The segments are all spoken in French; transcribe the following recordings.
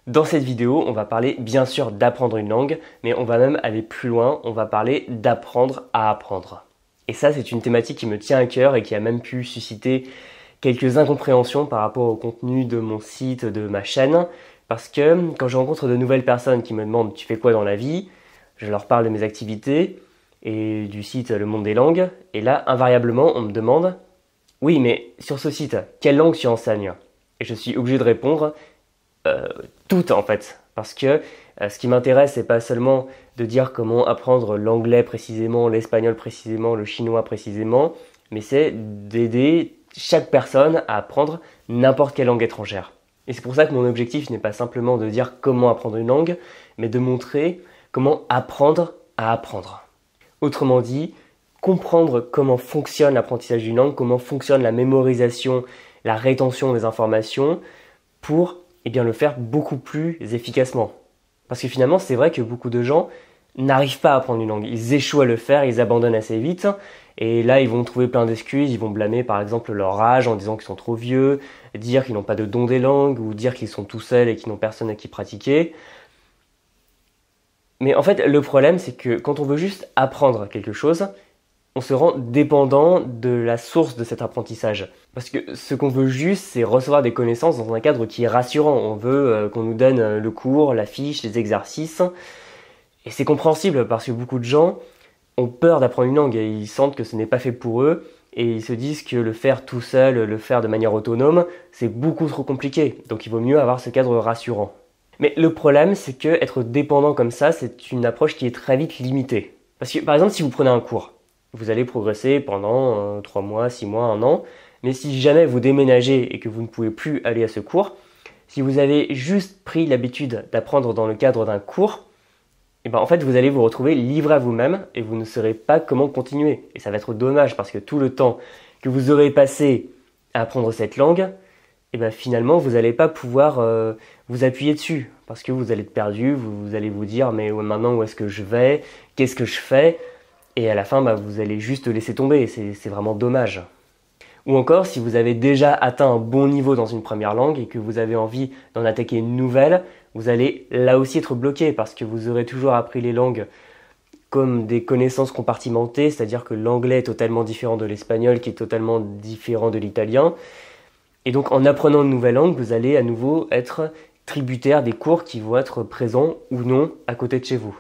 Dans cette vidéo, on va parler bien sûr d'apprendre une langue, mais on va même aller plus loin, on va parler d'apprendre à apprendre. Et ça, c'est une thématique qui me tient à cœur et qui a même pu susciter quelques incompréhensions par rapport au contenu de mon site, de ma chaîne, parce que quand je rencontre de nouvelles personnes qui me demandent «Tu fais quoi dans la vie?», je leur parle de mes activités et du site Le Monde des Langues, et là, invariablement, on me demande «Oui, mais sur ce site, quelle langue tu enseignes?» Et je suis obligé de répondre toutes en fait, parce que ce qui m'intéresse, c'est pas seulement de dire comment apprendre l'anglais précisément, l'espagnol précisément, le chinois précisément, mais c'est d'aider chaque personne à apprendre n'importe quelle langue étrangère. Et c'est pour ça que mon objectif n'est pas simplement de dire comment apprendre une langue, mais de montrer comment apprendre à apprendre. Autrement dit, comprendre comment fonctionne l'apprentissage d'une langue, comment fonctionne la mémorisation, la rétention des informations, pour le faire beaucoup plus efficacement. Parce que finalement, c'est vrai que beaucoup de gens n'arrivent pas à apprendre une langue. Ils échouent à le faire, ils abandonnent assez vite. Et là, ils vont trouver plein d'excuses. Ils vont blâmer par exemple leur âge en disant qu'ils sont trop vieux, dire qu'ils n'ont pas de don des langues, ou dire qu'ils sont tout seuls et qu'ils n'ont personne à qui pratiquer. Mais en fait, le problème, c'est que quand on veut juste apprendre quelque chose, on se rend dépendant de la source de cet apprentissage. Parce que ce qu'on veut juste, c'est recevoir des connaissances dans un cadre qui est rassurant. On veut qu'on nous donne le cours, la fiche, les exercices. Et c'est compréhensible parce que beaucoup de gens ont peur d'apprendre une langue et ils sentent que ce n'est pas fait pour eux. Et ils se disent que le faire tout seul, le faire de manière autonome, c'est beaucoup trop compliqué. Donc il vaut mieux avoir ce cadre rassurant. Mais le problème, c'est que être dépendant comme ça, c'est une approche qui est très vite limitée. Parce que par exemple, si vous prenez un cours, vous allez progresser pendant 3 mois, 6 mois, 1 an. Mais si jamais vous déménagez et que vous ne pouvez plus aller à ce cours, si vous avez juste pris l'habitude d'apprendre dans le cadre d'un cours, en fait, vous allez vous retrouver livré à vous-même et vous ne saurez pas comment continuer. Et ça va être dommage parce que tout le temps que vous aurez passé à apprendre cette langue, finalement, vous n'allez pas pouvoir vous appuyer dessus parce que vous allez être perdu, vous allez vous dire « mais maintenant, où est-ce que je vais? Qu'est-ce que je fais ?» Et à la fin, vous allez juste laisser tomber, c'est vraiment dommage. Ou encore, si vous avez déjà atteint un bon niveau dans une première langue et que vous avez envie d'en attaquer une nouvelle, vous allez là aussi être bloqué parce que vous aurez toujours appris les langues comme des connaissances compartimentées, c'est-à-dire que l'anglais est totalement différent de l'espagnol qui est totalement différent de l'italien. Et donc en apprenant une nouvelle langue, vous allez à nouveau être tributaire des cours qui vont être présents ou non à côté de chez vous.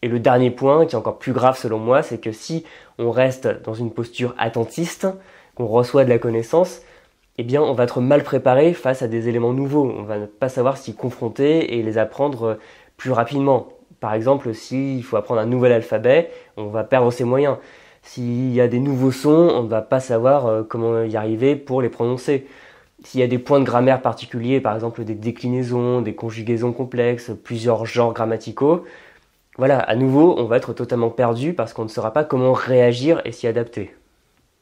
Et le dernier point, qui est encore plus grave selon moi, c'est que si on reste dans une posture attentiste, qu'on reçoit de la connaissance, on va être mal préparé face à des éléments nouveaux. On va ne pas savoir s'y confronter et les apprendre plus rapidement. Par exemple, s'il faut apprendre un nouvel alphabet, on va perdre ses moyens. S'il y a des nouveaux sons, on ne va pas savoir comment y arriver pour les prononcer. S'il y a des points de grammaire particuliers, par exemple des déclinaisons, des conjugaisons complexes, plusieurs genres grammaticaux, voilà, à nouveau, on va être totalement perdu parce qu'on ne saura pas comment réagir et s'y adapter.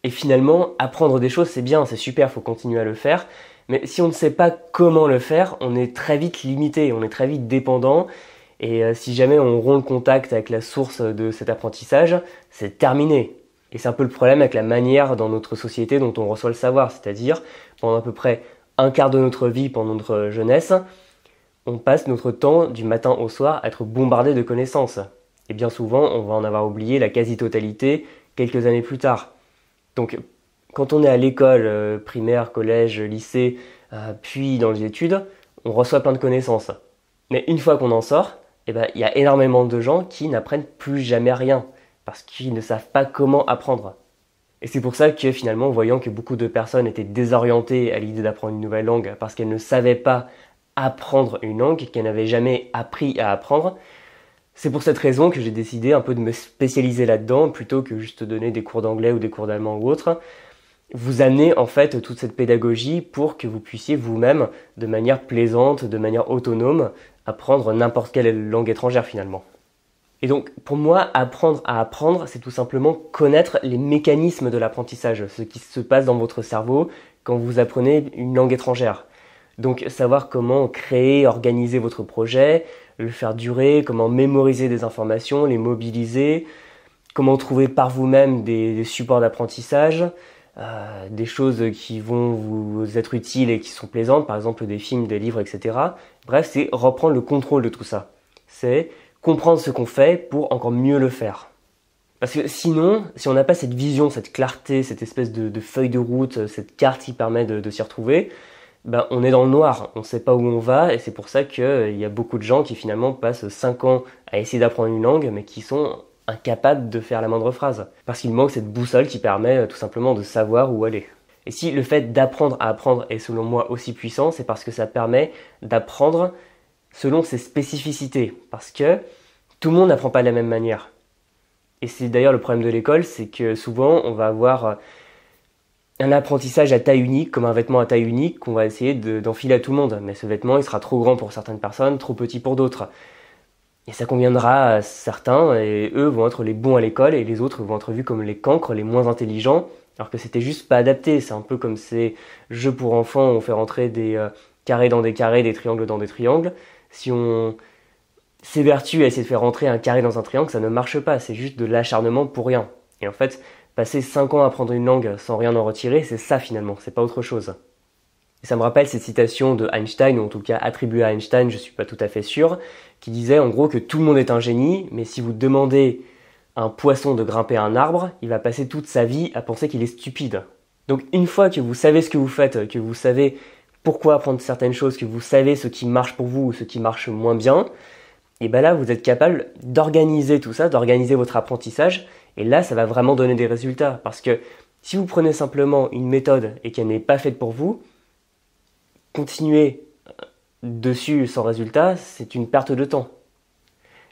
Et finalement, apprendre des choses, c'est bien, c'est super, il faut continuer à le faire. Mais si on ne sait pas comment le faire, on est très vite limité, on est très vite dépendant. Et si jamais on rompt le contact avec la source de cet apprentissage, c'est terminé. Et c'est un peu le problème avec la manière dans notre société dont on reçoit le savoir. C'est-à-dire, pendant à peu près un quart de notre vie, pendant notre jeunesse, on passe notre temps du matin au soir à être bombardé de connaissances. Et bien souvent, on va en avoir oublié la quasi-totalité quelques années plus tard. Donc, quand on est à l'école, primaire, collège, lycée, puis dans les études, on reçoit plein de connaissances. Mais une fois qu'on en sort, il y a énormément de gens qui n'apprennent plus jamais rien, parce qu'ils ne savent pas comment apprendre. Et c'est pour ça que finalement, voyant que beaucoup de personnes étaient désorientées à l'idée d'apprendre une nouvelle langue, parce qu'elles ne savaient pas apprendre une langue qu'elle n'avait jamais appris à apprendre. C'est pour cette raison que j'ai décidé un peu de me spécialiser là-dedans plutôt que juste donner des cours d'anglais ou des cours d'allemand ou autre. Vous amener en fait toute cette pédagogie pour que vous puissiez vous-même, de manière plaisante, de manière autonome, apprendre n'importe quelle langue étrangère finalement. Et donc pour moi, apprendre à apprendre, c'est tout simplement connaître les mécanismes de l'apprentissage, ce qui se passe dans votre cerveau quand vous apprenez une langue étrangère. Donc savoir comment créer, organiser votre projet, le faire durer, comment mémoriser des informations, les mobiliser, comment trouver par vous-même des supports d'apprentissage, des choses qui vont vous être utiles et qui sont plaisantes, par exemple des films, des livres, etc. Bref, c'est reprendre le contrôle de tout ça. C'est comprendre ce qu'on fait pour encore mieux le faire. Parce que sinon, si on n'a pas cette vision, cette clarté, cette espèce de feuille de route, cette carte qui permet de s'y retrouver, ben on est dans le noir, on ne sait pas où on va, et c'est pour ça qu'il y a beaucoup de gens qui finalement passent 5 ans à essayer d'apprendre une langue, mais qui sont incapables de faire la moindre phrase. Parce qu'il manque cette boussole qui permet tout simplement de savoir où aller. Et si le fait d'apprendre à apprendre est selon moi aussi puissant, c'est parce que ça permet d'apprendre selon ses spécificités. Parce que tout le monde n'apprend pas de la même manière. Et c'est d'ailleurs le problème de l'école, c'est que souvent on va avoir un apprentissage à taille unique, comme un vêtement à taille unique, qu'on va essayer d'enfiler à tout le monde. Mais ce vêtement, il sera trop grand pour certaines personnes, trop petit pour d'autres. Et ça conviendra à certains, et eux vont être les bons à l'école, et les autres vont être vus comme les cancres, les moins intelligents, alors que c'était juste pas adapté. C'est un peu comme ces jeux pour enfants où on fait rentrer des carrés dans des carrés, des triangles dans des triangles. Si on s'évertue à essayer de faire rentrer un carré dans un triangle, ça ne marche pas, c'est juste de l'acharnement pour rien. Et en fait, passer 5 ans à apprendre une langue sans rien en retirer, c'est ça finalement, c'est pas autre chose. Et ça me rappelle cette citation de Einstein, ou en tout cas attribuée à Einstein, je suis pas tout à fait sûr, qui disait en gros que tout le monde est un génie, mais si vous demandez à un poisson de grimper un arbre, il va passer toute sa vie à penser qu'il est stupide. Donc une fois que vous savez ce que vous faites, que vous savez pourquoi apprendre certaines choses, que vous savez ce qui marche pour vous ou ce qui marche moins bien, et bien là vous êtes capable d'organiser tout ça, d'organiser votre apprentissage, et là ça va vraiment donner des résultats. Parce que si vous prenez simplement une méthode et qu'elle n'est pas faite pour vous, continuer dessus sans résultat, c'est une perte de temps.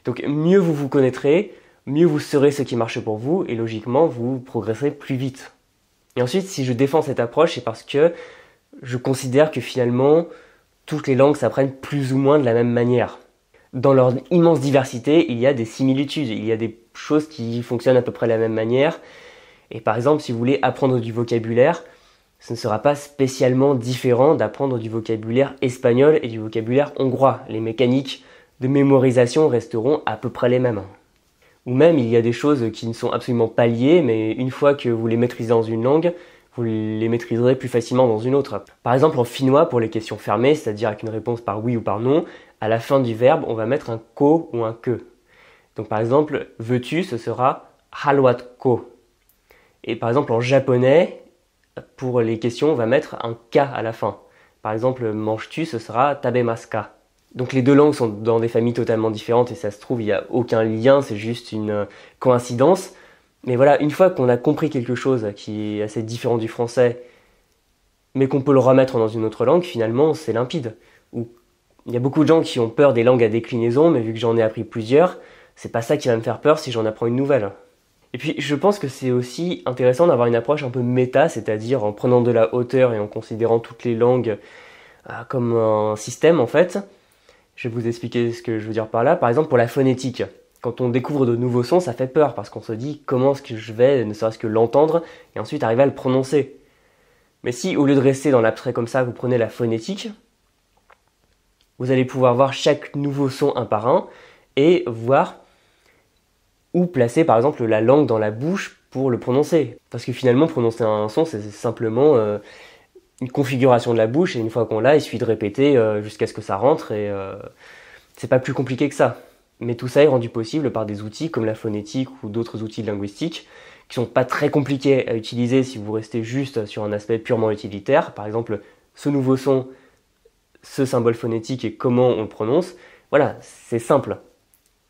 Donc mieux vous vous connaîtrez, mieux vous saurez ce qui marche pour vous, et logiquement vous progresserez plus vite. Et ensuite, si je défends cette approche, c'est parce que je considère que finalement, toutes les langues s'apprennent plus ou moins de la même manière. Dans leur immense diversité, il y a des similitudes, il y a des choses qui fonctionnent à peu près de la même manière. Et par exemple, si vous voulez apprendre du vocabulaire, ce ne sera pas spécialement différent d'apprendre du vocabulaire espagnol et du vocabulaire hongrois. Les mécaniques de mémorisation resteront à peu près les mêmes. Ou même, il y a des choses qui ne sont absolument pas liées, mais une fois que vous les maîtrisez dans une langue, vous les maîtriserez plus facilement dans une autre. Par exemple, en finnois, pour les questions fermées, c'est-à-dire avec une réponse par oui ou par non, à la fin du verbe, on va mettre un ko ou un que. Donc par exemple, veux-tu, ce sera haluatko. Et par exemple, en japonais, pour les questions, on va mettre un ka à la fin. Par exemple, manges-tu, ce sera tabemasu ka. Donc les deux langues sont dans des familles totalement différentes et ça se trouve, il n'y a aucun lien, c'est juste une coïncidence. Mais voilà, une fois qu'on a compris quelque chose qui est assez différent du français, mais qu'on peut le remettre dans une autre langue, finalement, c'est limpide. Il y a beaucoup de gens qui ont peur des langues à déclinaison, mais vu que j'en ai appris plusieurs, c'est pas ça qui va me faire peur si j'en apprends une nouvelle. Et puis, je pense que c'est aussi intéressant d'avoir une approche un peu méta, c'est-à-dire en prenant de la hauteur et en considérant toutes les langues comme un système, en fait. Je vais vous expliquer ce que je veux dire par là. Par exemple, pour la phonétique. Quand on découvre de nouveaux sons, ça fait peur, parce qu'on se dit comment est-ce que je vais, ne serait-ce que l'entendre, et ensuite arriver à le prononcer. Mais si, au lieu de rester dans l'abstrait comme ça, vous prenez la phonétique, vous allez pouvoir voir chaque nouveau son un par un, et voir où placer par exemple la langue dans la bouche pour le prononcer. Parce que finalement, prononcer un son, c'est simplement une configuration de la bouche, et une fois qu'on l'a, il suffit de répéter jusqu'à ce que ça rentre, et c'est pas plus compliqué que ça. Mais tout ça est rendu possible par des outils comme la phonétique ou d'autres outils linguistiques qui sont pas très compliqués à utiliser si vous restez juste sur un aspect purement utilitaire. Par exemple, ce nouveau son, ce symbole phonétique et comment on le prononce. Voilà, c'est simple.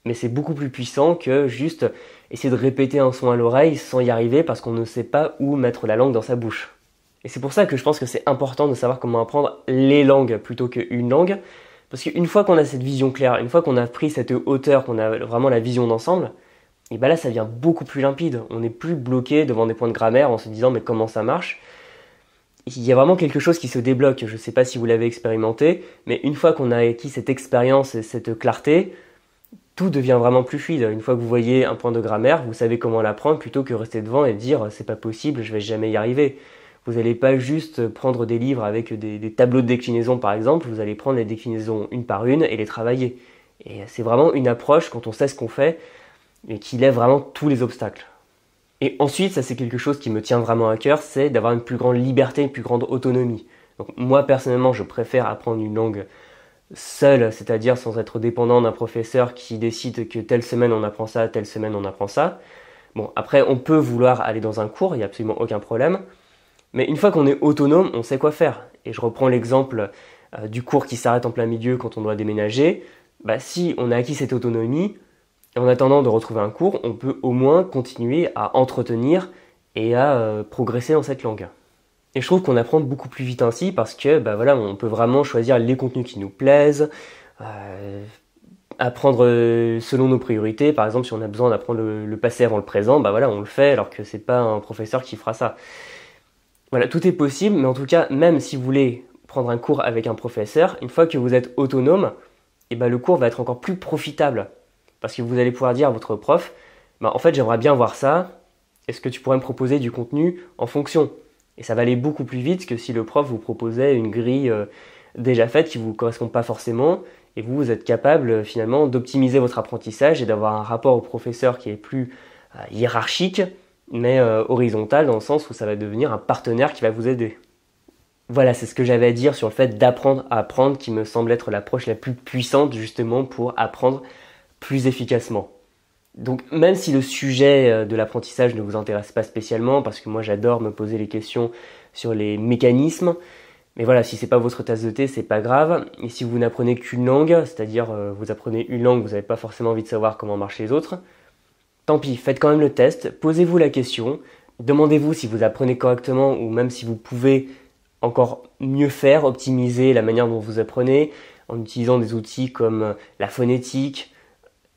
Mais c'est beaucoup plus puissant que juste essayer de répéter un son à l'oreille sans y arriver parce qu'on ne sait pas où mettre la langue dans sa bouche. Et c'est pour ça que je pense que c'est important de savoir comment apprendre les langues plutôt qu'une langue. Parce qu'une fois qu'on a cette vision claire, une fois qu'on a pris cette hauteur, qu'on a vraiment la vision d'ensemble, et ben là ça devient beaucoup plus limpide. On n'est plus bloqué devant des points de grammaire en se disant mais comment ça marche. Il y a vraiment quelque chose qui se débloque. Je ne sais pas si vous l'avez expérimenté, mais une fois qu'on a acquis cette expérience et cette clarté, tout devient vraiment plus fluide. Une fois que vous voyez un point de grammaire, vous savez comment l'apprendre plutôt que rester devant et dire c'est pas possible, je vais jamais y arriver. Vous n'allez pas juste prendre des livres avec des tableaux de déclinaison par exemple, vous allez prendre les déclinaisons une par une et les travailler. Et c'est vraiment une approche, quand on sait ce qu'on fait, et qui lève vraiment tous les obstacles. Et ensuite, ça c'est quelque chose qui me tient vraiment à cœur, c'est d'avoir une plus grande liberté, une plus grande autonomie. Donc moi personnellement, je préfère apprendre une langue seule, c'est-à-dire sans être dépendant d'un professeur qui décide que telle semaine on apprend ça, telle semaine on apprend ça. Bon, après on peut vouloir aller dans un cours, il n'y a absolument aucun problème, mais une fois qu'on est autonome, on sait quoi faire. Et je reprends l'exemple du cours qui s'arrête en plein milieu quand on doit déménager. Bah, si on a acquis cette autonomie, et en attendant de retrouver un cours, on peut au moins continuer à entretenir et à progresser dans cette langue. Et je trouve qu'on apprend beaucoup plus vite ainsi parce que bah voilà, on peut vraiment choisir les contenus qui nous plaisent, apprendre selon nos priorités. Par exemple, si on a besoin d'apprendre le passé avant le présent, bah voilà, on le fait alors que c'est pas un professeur qui fera ça. Voilà, tout est possible, mais en tout cas, même si vous voulez prendre un cours avec un professeur, une fois que vous êtes autonome, et bah le cours va être encore plus profitable. Parce que vous allez pouvoir dire à votre prof, bah en fait j'aimerais bien voir ça, est-ce que tu pourrais me proposer du contenu en fonction? Et ça va aller beaucoup plus vite que si le prof vous proposait une grille déjà faite qui ne vous correspond pas forcément, et vous êtes capable finalement d'optimiser votre apprentissage et d'avoir un rapport au professeur qui est plus hiérarchique, mais horizontal dans le sens où ça va devenir un partenaire qui va vous aider. Voilà, c'est ce que j'avais à dire sur le fait d'apprendre à apprendre qui me semble être l'approche la plus puissante justement pour apprendre plus efficacement. Donc même si le sujet de l'apprentissage ne vous intéresse pas spécialement, parce que moi j'adore me poser les questions sur les mécanismes, mais voilà, si c'est pas votre tasse de thé, c'est pas grave. Et si vous n'apprenez qu'une langue, c'est-à-dire vous apprenez une langue, vous n'avez pas forcément envie de savoir comment marchent les autres, tant pis, faites quand même le test, posez-vous la question, demandez-vous si vous apprenez correctement ou même si vous pouvez encore mieux faire, optimiser la manière dont vous apprenez en utilisant des outils comme la phonétique,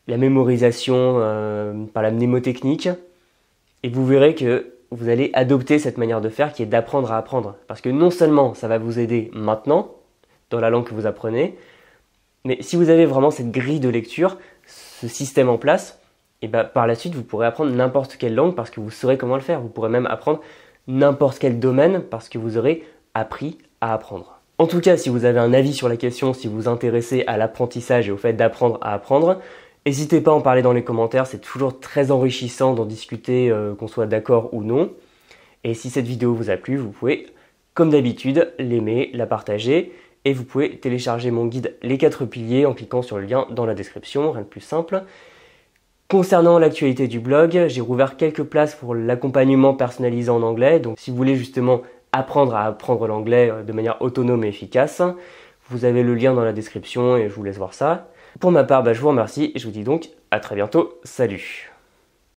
la mémorisation par la mnémotechnique, et vous verrez que vous allez adopter cette manière de faire qui est d'apprendre à apprendre. Parce que non seulement ça va vous aider maintenant, dans la langue que vous apprenez, mais si vous avez vraiment cette grille de lecture, ce système en place, et ben par la suite vous pourrez apprendre n'importe quelle langue parce que vous saurez comment le faire. Vous pourrez même apprendre n'importe quel domaine parce que vous aurez appris à apprendre. En tout cas, si vous avez un avis sur la question, si vous vous intéressez à l'apprentissage et au fait d'apprendre à apprendre, n'hésitez pas à en parler dans les commentaires, c'est toujours très enrichissant d'en discuter, qu'on soit d'accord ou non. Et si cette vidéo vous a plu, vous pouvez, comme d'habitude, l'aimer, la partager, et vous pouvez télécharger mon guide Les 4 piliers en cliquant sur le lien dans la description, rien de plus simple. Concernant l'actualité du blog, j'ai rouvert quelques places pour l'accompagnement personnalisé en anglais, donc si vous voulez justement apprendre à apprendre l'anglais de manière autonome et efficace, vous avez le lien dans la description et je vous laisse voir ça. Pour ma part, je vous remercie et je vous dis donc à très bientôt. Salut!